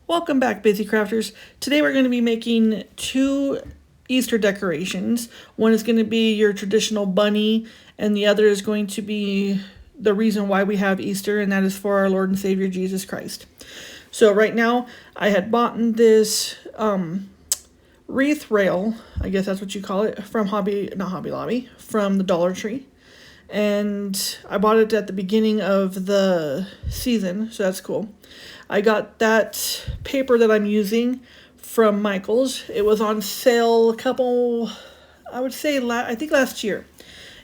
Welcome back, Busy Crafters. Today we're going to be making two Easter decorations. One is going to be your traditional bunny, and the other is going to be the reason why we have Easter, and that is for our Lord and Savior Jesus Christ. So right now, I had bought this wreath rail, I guess that's what you call it, from Hobby Lobby, from the Dollar Tree. And I bought it at the beginning of the season, so that's cool. I got that paper that I'm using from Michael's. It was on sale I think last year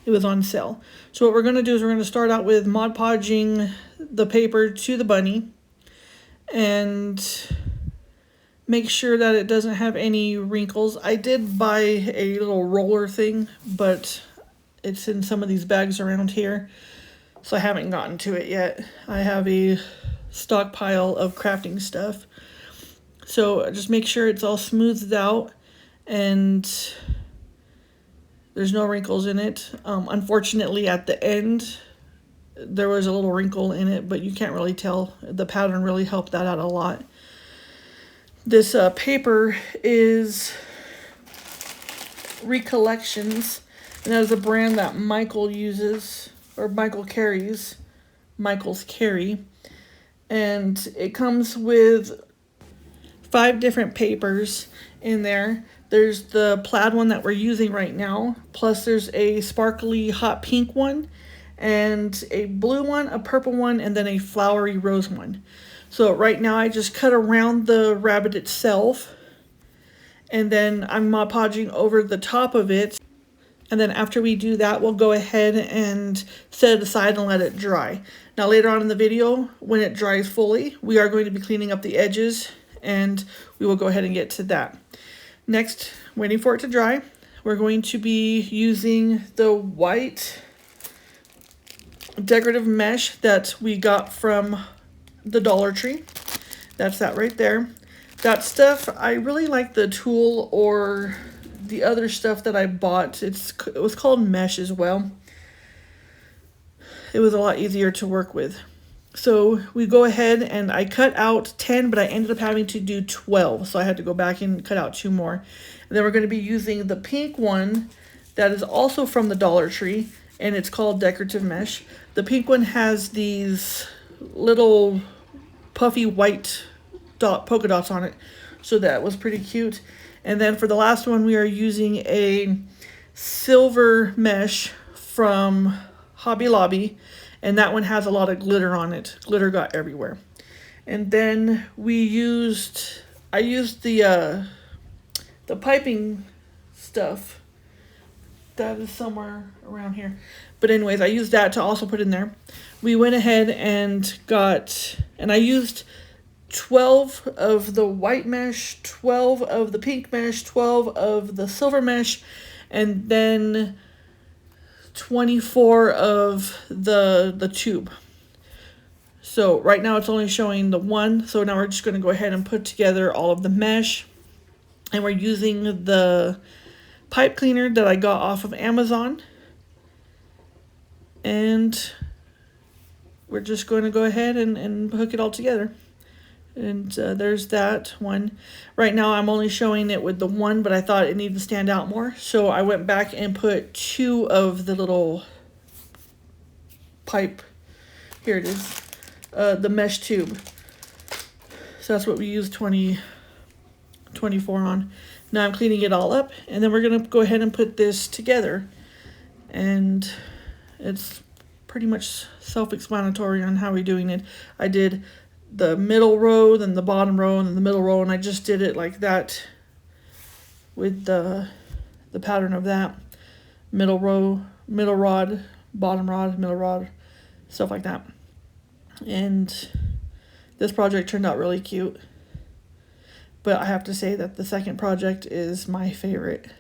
it was on sale. So what we're going to do is we're going to start out with Mod Podging the paper to the bunny and make sure that it doesn't have any wrinkles. I did buy a little roller thing, but it's in some of these bags around here, so I haven't gotten to it yet. I have a stockpile of crafting stuff, so just make sure it's all smoothed out and there's no wrinkles in it. Unfortunately, at the end there was a little wrinkle in it, but you can't really tell. The pattern really helped that out a lot. This paper is Recollections, and that is a brand that Michael uses, or Michael carries. Michael's carry. And it comes with 5 different papers in there. There's the plaid one that we're using right now, plus there's a sparkly hot pink one, and a blue one, a purple one, and then a flowery rose one. So right now I just cut around the rabbit itself, and then I'm Mod Podging over the top of it. And then after we do that, we'll go ahead and set it aside and let it dry. Now later on in the video, when it dries fully, we are going to be cleaning up the edges, and we will go ahead and get to that. Next, waiting for it to dry, we're going to be using the white decorative mesh that we got from the Dollar Tree. That's that right there. That stuff, I really like the tulle or the other stuff that I bought. It was called mesh as well. It was a lot easier to work with. So we go ahead and I cut out 10, but I ended up having to do 12. So I had to go back and cut out 2 more. And then we're going to be using the pink one that is also from the Dollar Tree, and it's called Decorative Mesh. The pink one has these little puffy white polka dots on it. So that was pretty cute. And then for the last one, we are using a silver mesh from Hobby Lobby, and that one has a lot of glitter on it. Glitter got everywhere. And then I used the piping stuff that is somewhere around here. But anyways, I used that to also put in there. We went ahead and I used 12 of the white mesh, 12 of the pink mesh, 12 of the silver mesh, and then 24 of the tube. So right now it's only showing the one, so now we're just going to go ahead and put together all of the mesh. And we're using the pipe cleaner that I got off of Amazon. And we're just going to go ahead and hook it all together. And there's that one. Right now I'm only showing it with the one, but I thought it needed to stand out more. So I went back and put 2 of the little pipe. Here it is. The mesh tube. So that's what we use 24 on. Now I'm cleaning it all up, and then we're going to go ahead and put this together. And it's pretty much self-explanatory on how we're doing it. I did the middle row, then the bottom row, and then the middle row, and I just did it like that with the pattern of that. Middle row, middle rod, bottom rod, middle rod, stuff like that. And this project turned out really cute. But I have to say that the second project is my favorite.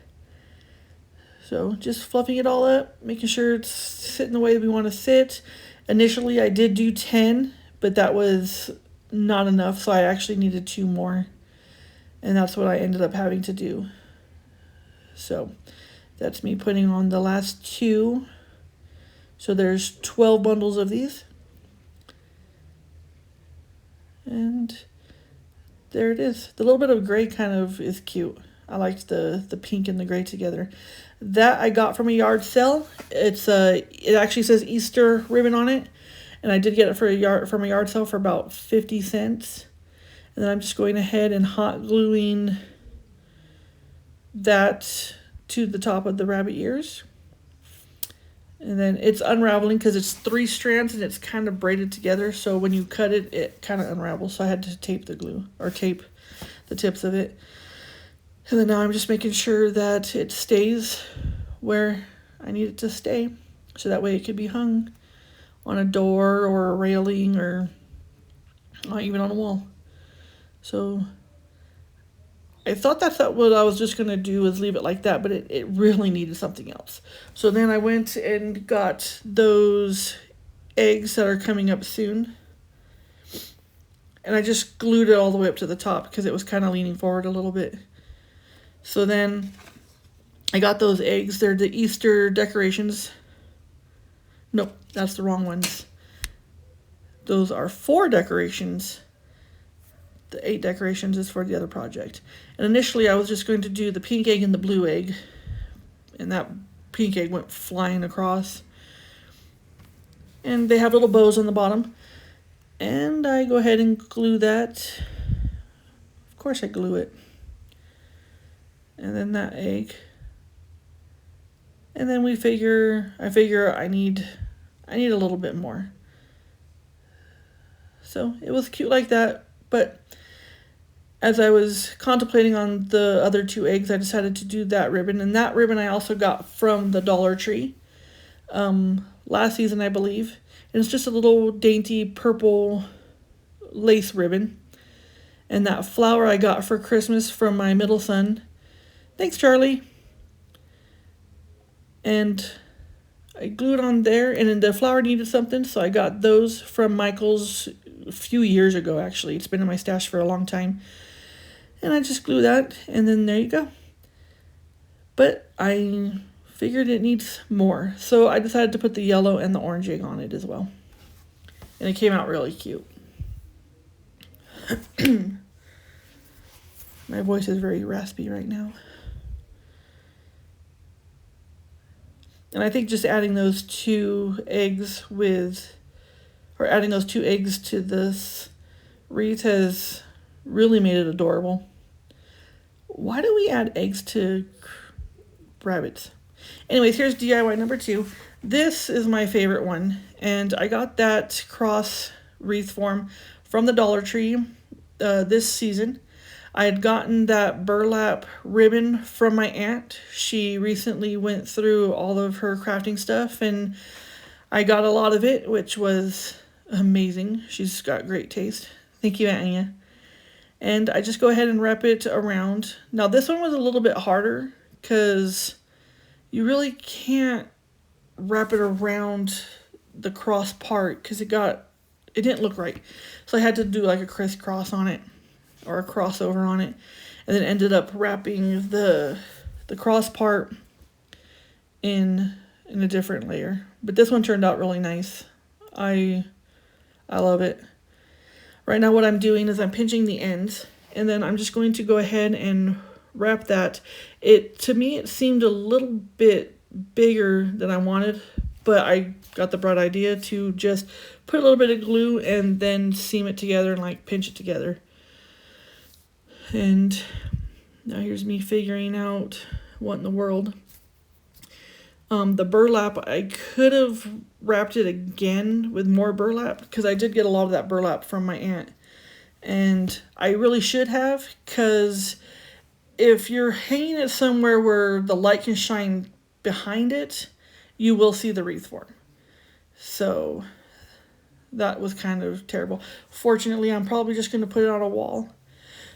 So just fluffing it all up, making sure it's sitting the way we want to sit. Initially I did do 10, but that was not enough, so I actually needed 2 more. And that's what I ended up having to do. So that's me putting on the last 2. So there's 12 bundles of these. And there it is. The little bit of gray kind of is cute. I liked the pink and the gray together. That I got from a yard sale. It actually says Easter ribbon on it, and I did get it from a yard sale for about 50 cents. And then I'm just going ahead and hot gluing that to the top of the rabbit ears. And then it's unraveling because it's 3 strands and it's kind of braided together. So when you cut it, it kind of unravels. So I had to tape the glue, or tape the tips of it. And then now I'm just making sure that it stays where I need it to stay. So that way it could be hung on a door or a railing, or even on a wall. So I thought that's what I was just going to do, is leave it like that, but it really needed something else. So then I went and got those eggs that are coming up soon. And I just glued it all the way up to the top because it was kind of leaning forward a little bit. So then I got those eggs. They're the Easter decorations. Nope, that's the wrong ones. Those are 4 decorations. The 8 decorations is for the other project. And initially I was just going to do the pink egg and the blue egg. And that pink egg went flying across. And they have little bows on the bottom. And I go ahead and glue that. Of course I glue it. And then that egg. And then I figure I need a little bit more. So it was cute like that, but as I was contemplating on the other 2 eggs, I decided to do that ribbon. And that ribbon I also got from the Dollar Tree last season, I believe. And it's just a little dainty purple lace ribbon. And that flower I got for Christmas from my middle son. Thanks, Charlie. And I glued on there, and then the flower needed something, so I got those from Michael's a few years ago, actually. It's been in my stash for a long time. And I just glue that, and then there you go. But I figured it needs more, so I decided to put the yellow and the orange egg on it as well. And it came out really cute. My voice is very raspy right now. And I think just adding those 2 eggs adding those 2 eggs to this wreath has really made it adorable. Why do we add eggs to rabbits? Anyways, here's DIY number 2. This is my favorite one, and I got that cross wreath form from the Dollar Tree this season. I had gotten that burlap ribbon from my aunt. She recently went through all of her crafting stuff, and I got a lot of it, which was amazing. She's got great taste. Thank you, Aunt Anya. And I just go ahead and wrap it around. Now, this one was a little bit harder because you really can't wrap it around the cross part because it didn't look right. So I had to do like a crisscross on it, or a crossover on it, and then ended up wrapping the cross part in a different layer. But this one turned out really nice. I love it. Right now what I'm doing is I'm pinching the ends, and then I'm just going to go ahead and wrap that. To me it seemed a little bit bigger than I wanted, but I got the bright idea to just put a little bit of glue and then seam it together and like pinch it together. And now here's me figuring out what in the world. The burlap, I could have wrapped it again with more burlap because I did get a lot of that burlap from my aunt. And I really should have, because if you're hanging it somewhere where the light can shine behind it, you will see the wreath form. So that was kind of terrible. Fortunately, I'm probably just going to put it on a wall.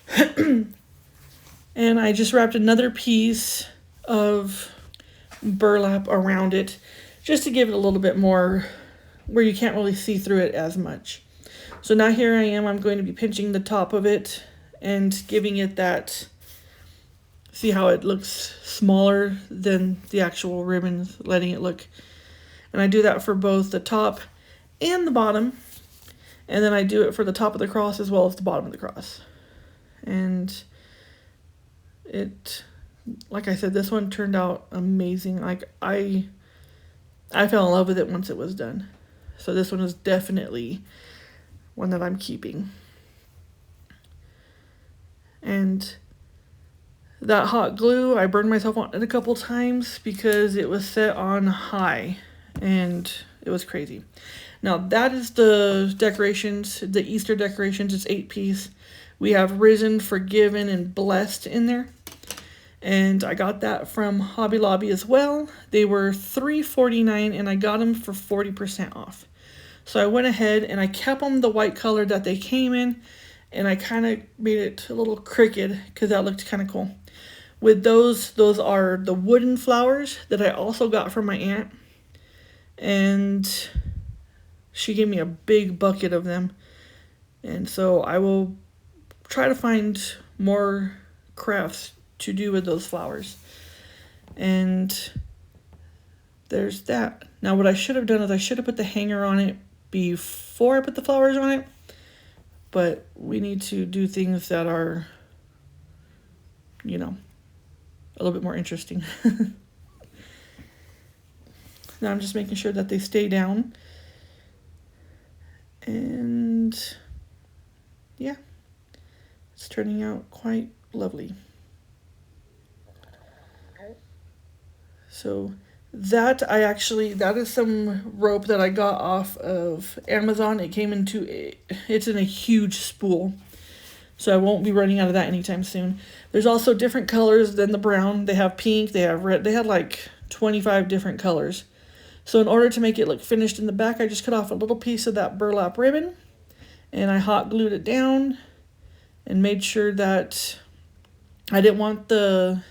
And I just wrapped another piece of burlap around it just to give it a little bit more where you can't really see through it as much. So now here I am, I'm going to be pinching the top of it and giving it that, see how it looks smaller than the actual ribbon, letting it look. And I do that for both the top and the bottom. And then I do it for the top of the cross as well as the bottom of the cross. And it, like I said, this one turned out amazing. Like I fell in love with it once it was done. So this one is definitely one that I'm keeping. And that hot glue, I burned myself on it a couple times because it was set on high and it was crazy. Now that is the decorations, the Easter decorations. It's 8-piece. We have Risen, Forgiven, and Blessed in there. And I got that from Hobby Lobby as well. They were $3.49 and I got them for 40% off. So I went ahead and I kept them the white color that they came in, and I kind of made it a little crooked because that looked kind of cool. With those are the wooden flowers that I also got from my aunt. And she gave me a big bucket of them. And so I will try to find more crafts to do with those flowers. And there's that. Now what I should have done is I should have put the hanger on it before I put the flowers on it. But we need to do things that are, you know, a little bit more interesting. Now I'm just making sure that they stay down. And yeah, it's turning out quite lovely. So that is some rope that I got off of Amazon. It came it's in a huge spool. So I won't be running out of that anytime soon. There's also different colors than the brown. They have pink, they have red. They had like 25 different colors. So in order to make it look finished in the back, I just cut off a little piece of that burlap ribbon and I hot glued it down and made sure that I didn't want the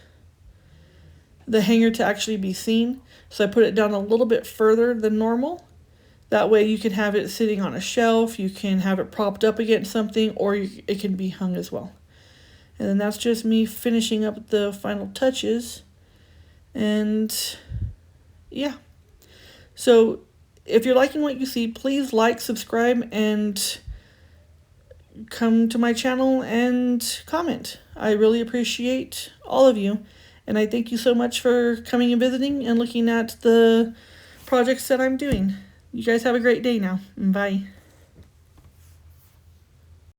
hanger to actually be seen. So I put it down a little bit further than normal. That way you can have it sitting on a shelf, you can have it propped up against something, or it can be hung as well. And then that's just me finishing up the final touches. And yeah. So if you're liking what you see, please like, subscribe, and come to my channel and comment. I really appreciate all of you. And I thank you so much for coming and visiting and looking at the projects that I'm doing. You guys have a great day now. Bye.